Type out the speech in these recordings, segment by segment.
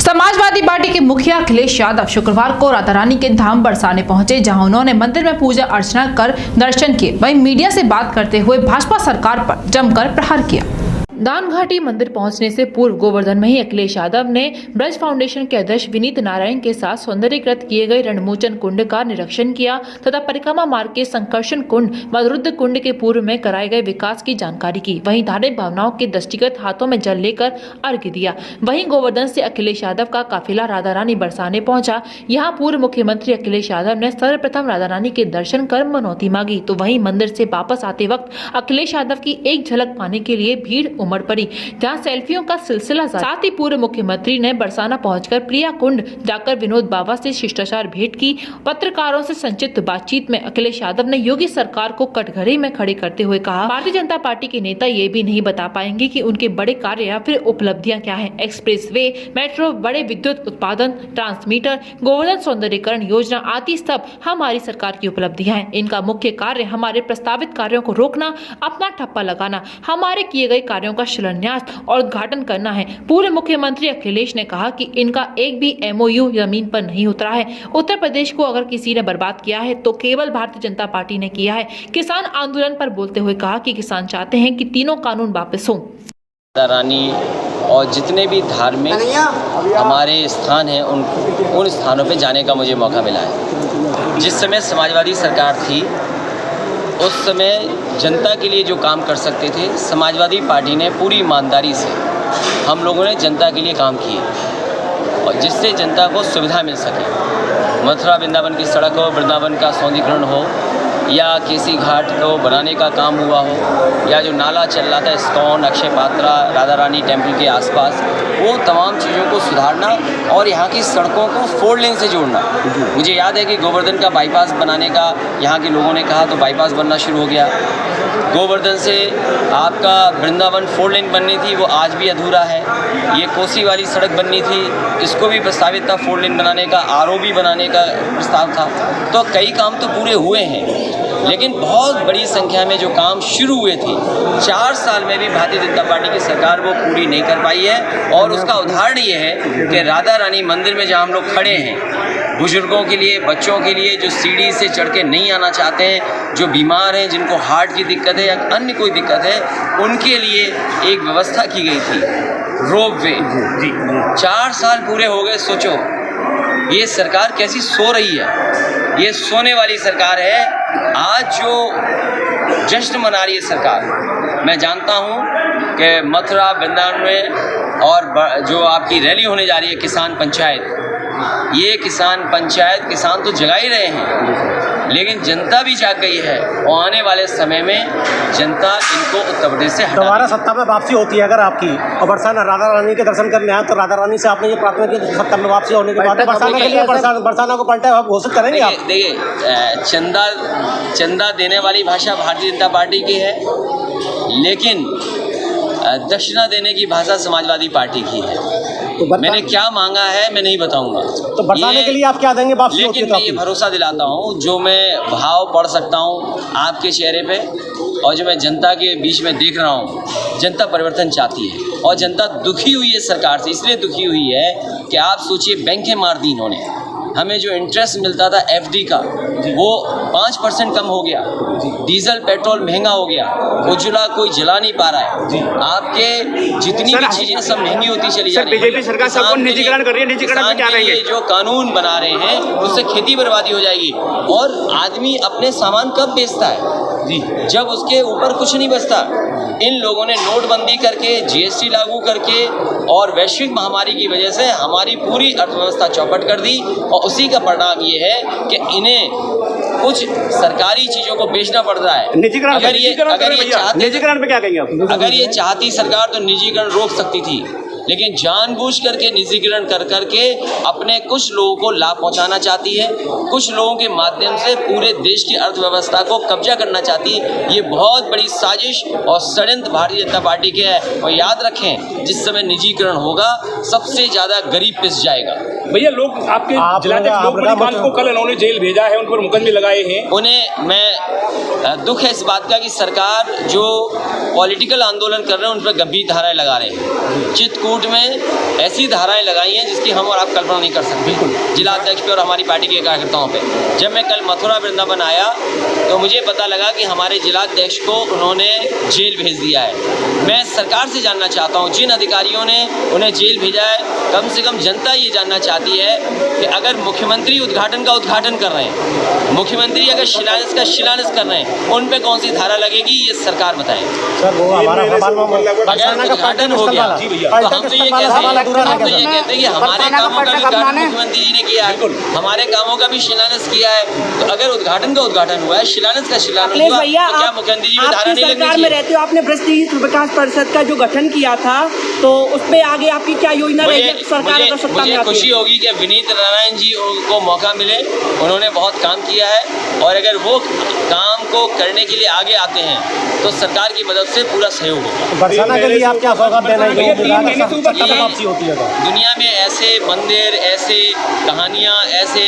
Samajwadi party के मुखिया अखिलेश यादव शुक्रवार को राधा रानी के धाम बरसाने पहुंचे, जहां उन्होंने मंदिर में पूजा अर्चना कर दर्शन किए। वहीं मीडिया से बात करते हुए भाजपा सरकार पर जमकर प्रहार किया। दान घाटी मंदिर पहुंचने से पूर्व गोवर्धन में ही अखिलेश यादव ने ब्रज फाउंडेशन के अध्यक्ष विनीत नारायण के साथ सौंदर्यीकृत किए गए रणमोचन कुंड का निरीक्षण किया तथा परिक्रमा मार्ग के संकर्षण कुंड व रुद्र कुंड के पूर्व में कराए गए विकास की जानकारी की। वहीं धार्मिक भावनाओं के दृष्टिगत हाथों में जल लेकर अर्घ्य दिया। वहीं गोवर्धन से अखिलेश यादव का काफिला राधा रानी बरसाने पहुंचा। यहाँ पूर्व मुख्यमंत्री अखिलेश यादव ने सर्वप्रथम राधा रानी के दर्शन कर मनौती मांगी, तो वहीं मंदिर से वापस आते वक्त अखिलेश यादव की एक झलक पाने के लिए भीड़ उमड़ पड़ी, जहां सेल्फियों का सिलसिला जारी। साथ ही पूर्व मुख्यमंत्री ने बरसाना पहुंचकर प्रिया कुंड जाकर विनोद बाबा से शिष्टाचार भेंट की। पत्रकारों से संक्षिप्त बातचीत में अखिलेश यादव ने योगी सरकार को कटघरे में खड़े करते हुए कहा, भारतीय जनता पार्टी के नेता ये भी नहीं बता पाएंगे कि उनके बड़े कार्य या फिर उपलब्धियां क्या है। एक्सप्रेसवे, मेट्रो, बड़े विद्युत उत्पादन, ट्रांसमीटर, गोवर्धन सौंदर्यीकरण योजना आदि सब हमारी सरकार की उपलब्धियां हैं। इनका मुख्य कार्य हमारे प्रस्तावित कार्यों को रोकना, अपना ठप्पा लगाना, हमारे किए गए कार्यों का शिलान्यास और उद्घाटन करना है। पूर्व मुख्यमंत्री अखिलेश ने कहा कि इनका एक भी MOU जमीन पर नहीं उतरा है। उत्तर प्रदेश को अगर किसी ने बर्बाद किया है तो केवल भारतीय जनता पार्टी ने किया है। किसान आंदोलन पर बोलते हुए कहा कि किसान चाहते हैं कि तीनों कानून वापस हों। रानी और जितने भी धार्मिक हमारे स्थान हैं उन स्थानों पे जाने का मुझे मौका मिला है। जिस समय समाजवादी सरकार थी उस समय जनता के लिए जो काम कर सकते थे, समाजवादी पार्टी ने पूरी ईमानदारी से हम लोगों ने जनता के लिए काम किए और जिससे जनता को सुविधा मिल सके। मथुरा वृंदावन की सड़क हो, वृंदावन का सौंदर्यीकरण हो या केसी घाट को बनाने का काम हुआ हो या जो नाला चल रहा था इस्कॉन, अक्षय पात्रा, राधा रानी टेम्पल के आसपास, वो तमाम चीज़ों को सुधारना और यहाँ की सड़कों को 4 लेन से जोड़ना। मुझे याद है कि गोवर्धन का बाईपास बनाने का यहाँ के लोगों ने कहा तो बाईपास बनना शुरू हो गया। गोवर्धन से आपका वृंदावन 4 लेन बननी थी, वो आज भी अधूरा है। ये कोसी वाली सड़क बननी थी, इसको भी प्रस्तावित था 4 लेन बनाने का, ROB बनाने का प्रस्ताव था। तो कई काम तो पूरे हुए हैं, लेकिन बहुत बड़ी संख्या में जो काम शुरू हुए थे 4 साल में भी भारतीय जनता पार्टी की सरकार वो पूरी नहीं कर पाई है। और उसका उदाहरण ये है कि राधा रानी मंदिर में जहाँ हम लोग खड़े हैं, बुजुर्गों के लिए, बच्चों के लिए जो सीढ़ी से चढ़ के नहीं आना चाहते हैं, जो बीमार हैं, जिनको हार्ट की दिक्कत है या अन्य कोई दिक्कत है, उनके लिए एक व्यवस्था की गई थी, रोप वे। 4 साल पूरे हो गए। सोचो ये सरकार कैसी सो रही है। ये सोने वाली सरकार है। आज जो जश्न मना रही है सरकार, मैं जानता हूँ कि मथुरा वृंदावन में और जो आपकी रैली होने जा रही है किसान पंचायत, ये किसान पंचायत किसान तो जगा ही रहे हैं, लेकिन जनता भी जाग गई है और आने वाले समय में जनता इनको उत्तर प्रदेश से हटा दोबारा सत्ता में वापसी होती है अगर आपकी और बरसाना राधा रानी के दर्शन करने आए तो राधा रानी से आपने ये प्रार्थना की तो सत्ता में वापसी होने के बाद बरसाना के लिए बरसाना को पलटा घोषित करेंगे आप? देखिए चंदा देने वाली भाषा भारतीय जनता पार्टी की है, लेकिन दक्षिणा देने की भाषा समाजवादी पार्टी की है। तो मैंने क्या मांगा है मैं नहीं बताऊंगा। तो बरसाने के लिए आप क्या देंगे वापसी? लेकिन मैं ये भरोसा दिलाता हूँ, जो मैं भाव पढ़ सकता हूँ आपके चेहरे पे और जो मैं जनता के बीच में देख रहा हूँ, जनता परिवर्तन चाहती है और जनता दुखी हुई है सरकार से। इसलिए दुखी हुई है कि आप सोचिए, बैंकें मार दी इन्होंने। हमें जो इंटरेस्ट मिलता था FD का वो 5% कम हो गया, डीजल पेट्रोल महंगा हो गया, उज्ज्वला कोई जला नहीं पा रहा है, आपके जितनी भी चीजें सब महंगी होती चली जा रही है। बीजेपी सरकार सबको निजीकरण कर रही है, निजीकरण में क्या रहेंगे? जो कानून बना रहे हैं उससे खेती बर्बादी हो जाएगी। और आदमी अपने सामान कब बेचता है? जब उसके ऊपर कुछ नहीं बचता। इन लोगों ने नोटबंदी करके, GST लागू करके और वैश्विक महामारी की वजह से हमारी पूरी अर्थव्यवस्था चौपट कर दी और उसी का परिणाम ये है कि इन्हें कुछ सरकारी चीजों को बेचना पड़ रहा है। निजीकरण पे क्या कहेंगे आप? अगर ये चाहती सरकार तो निजीकरण रोक सकती थी, लेकिन जानबूझ करके निजीकरण कर करके अपने कुछ लोगों को लाभ पहुंचाना चाहती है, कुछ लोगों के माध्यम से पूरे देश की अर्थव्यवस्था को कब्जा करना चाहती है। ये बहुत बड़ी साजिश और षड्यंत्र भारतीय जनता पार्टी के है। और याद रखें, जिस समय निजीकरण होगा सबसे ज़्यादा गरीब पिस जाएगा। भैया लोग आपके जिलाध्यक्ष लोकबड़ी पाल को कल इन्होंने जेल भेजा है, उन पर मुकदमे लगाए हैं। उन्हें मैं दुख है इस बात का कि सरकार जो पॉलिटिकल आंदोलन कर रहे हैं उन पर गंभीर धाराएं लगा रहे हैं। चित्रकूट में ऐसी धाराएं लगाई हैं जिसकी हम और आप कल्पना नहीं कर सकते। बिल्कुल जिला अध्यक्ष पे और हमारी पार्टी के कार्यकर्ताओं पे। जब मैं कल मथुरा वृंदावन आया तो मुझे पता लगा कि हमारे जिला अध्यक्ष को उन्होंने जेल भेज दिया है। मैं सरकार से जानना चाहता हूँ जिन अधिकारियों ने उन्हें जेल भेजा है, कम से कम जनता ये जानना चाहती है कि अगर मुख्यमंत्री उद्घाटन का उद्घाटन कर रहे हैं, मुख्यमंत्री अगर शिलान्यास का शिलान्यास कर रहे हैं, उन पे कौन सी धारा लगेगी ये सरकार बताए। सर वो हमारा अगर उद्घाटन हो गया तो हम तो ये कहते हैं कि हमारे कामों का भी उद्घाटन मुख्यमंत्री जी ने किया है, हमारे कामों का भी शिलान्यास किया है। तो अगर उद्घाटन का उद्घाटन हुआ है, शिलान्यास का शिलान्यास हुआ, तो क्या मुख्यमंत्री जी में धारा नहीं लगनी चाहिए? रहते हो, आपने भ्रष्ट विकास परिषद का जो गठन किया था, तो उसमें आगे आपकी क्या योजना रहेगी सरकार अगर सत्ता में आती है? मुझे खुशी होगी कि विनीत नारायण जी को मौका मिले, उन्होंने बहुत काम किया है और अगर वो काम को करने के लिए आगे आते हैं तो सरकार की मदद से पूरा सहयोग होगा। बरसाना के लिए आप क्या सौगात देना दुनिया में ऐसे मंदिर, ऐसे कहानियाँ, ऐसे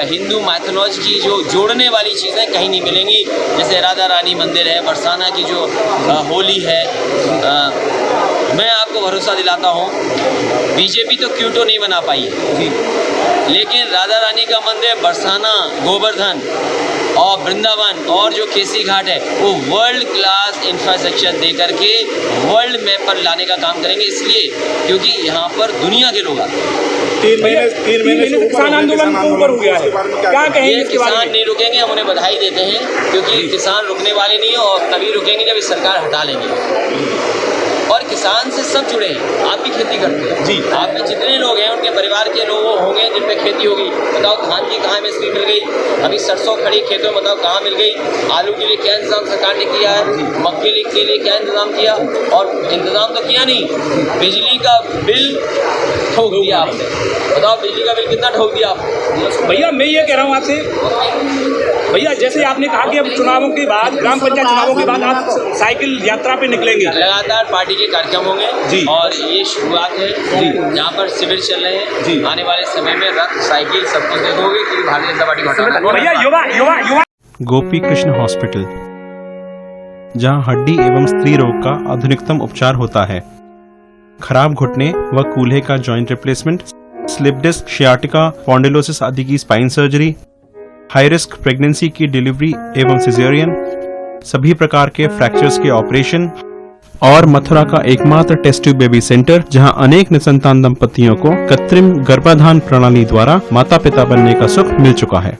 हिंदू माइथोलॉजी की जो जोड़ने वाली चीज़ें कहीं नहीं मिलेंगी। जैसे राधा रानी मंदिर है, बरसाना की जो होली है। मैं आपको भरोसा दिलाता हूँ बीजेपी तो क्योंटो नहीं बना पाई है, लेकिन राधा रानी का मंदिर, बरसाना, गोवर्धन और वृंदावन और जो केसी घाट है वो वर्ल्ड क्लास इंफ्रास्ट्रक्चर दे करके वर्ल्ड मैप पर लाने का काम करेंगे। इसलिए क्योंकि यहाँ पर दुनिया के लोग आते हैं। 3 महीने से किसान आंदोलन ऊपर हो गया है, क्या कहेंगे? ये किसान नहीं रुकेंगे, हम उन्हें बधाई देते हैं क्योंकि किसान रुकने वाले नहीं है और तभी रुकेंगे जब इस सरकार हटा लेंगे। और किसान से सब जुड़े हैं, आप भी खेती करते हैं जी, आप में जितने लोग हैं उनके परिवार के लोग होंगे जिन पे खेती होगी। बताओ धान की कहाँ मिस्त्री मिल गई, अभी सरसों खड़ी खेतों में बताओ कहाँ मिल गई, आलू के लिए क्या इंतजाम सरकार ने किया है, मक्के के लिए क्या इंतजाम किया, और इंतजाम तो किया नहीं, बिजली का बिल ठोक दिया आपने। बताओ बिजली का बिल कितना ठोक दिया आपने? भैया मैं ये कह रहा हूँ आपसे, भैया जैसे आपने कहा कि अब चुनावों के बाद, ग्राम पंचायत चुनावों के बाद आप साइकिल यात्रा पे निकलेंगे। लगातार पार्टी के कार्यक्रम होंगे जी, और ये शुरुआत है जी, जहाँ पर शिविर चल रहे हैं जी। आने वाले समय में रथ, साइकिल सब कुछ देखोगे कि भारतीय जनता पार्टी को भैया युवा गोपी कृष्ण हॉस्पिटल, जहां हड्डी एवं स्त्री रोग का आधुनिकतम उपचार होता है। खराब घुटने व कूल्हे का joint replacement, slip disc, sciatica, spondylosis आदि की spine surgery, high risk pregnancy की डिलीवरी एवं सिजेरियन, सभी प्रकार के फ्रैक्चर्स के ऑपरेशन, और मथुरा का एकमात्र टेस्ट ट्यूब बेबी सेंटर जहां अनेक निसंतान दंपतियों को कृत्रिम गर्भाधान प्रणाली द्वारा माता पिता बनने का सुख मिल चुका है।